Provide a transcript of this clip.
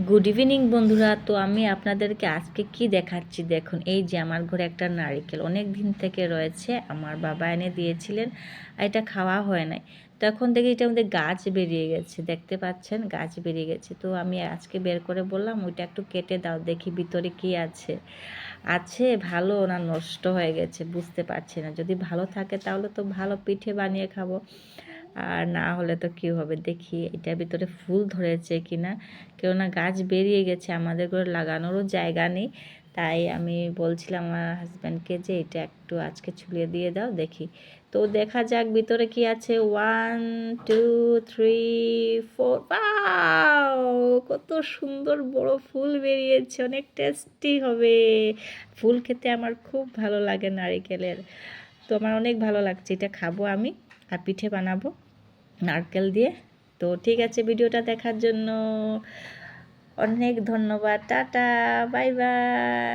Good evening বন্ধুরা। তো আমি আপনাদেরকে আজকে কি দেখাচ্ছি দেখুন। এই যে আমার ঘরে একটা নারকেল অনেক দিন থেকে রয়েছে, আমার বাবা এনে দিয়েছিলেন, এটা খাওয়া হয় নাই। তো এখন দেখি এটা আমাদের গাছ বেরিয়ে গেছে, দেখতে পাচ্ছেন গাছ বেরিয়ে গেছে। তো আমি আজকে বের করে বললাম ওইটা একটু কেটে দাও, দেখি ভিতরে কি আছে। আছে ভালো না নষ্ট হয়ে গেছে বুঝতে পারছি না। যদি ভালো থাকে তাহলে তো ভালো পিঠে বানিয়ে খাবো, আর না হলে তো কী হবে। দেখি এটার ভিতরে ফুল ধরেছে কিনা, কেননা গাছ বেরিয়ে গেছে, আমাদের ঘরে লাগানোরও জায়গা নেই। তাই আমি বলছিলাম আমার হাজব্যান্ডকে যে এটা একটু আজকে ছুলিয়ে দিয়ে দাও, দেখি। তো দেখা যাক ভিতরে কি আছে। 1 2 3 4, কত সুন্দর বড় ফুল বেরিয়েছে, অনেক টেস্টি হবে। ফুল খেতে আমার খুব ভালো লাগে নারিকেলের। তো আমার অনেক ভালো লাগছে, এটা খাবো আমি আর পিঠে বানাবো নারকেল দিয়ে। তো ঠিক আছে, ভিডিওটা দেখার জন্য অনেক ধন্যবাদ। Tata, bye bye.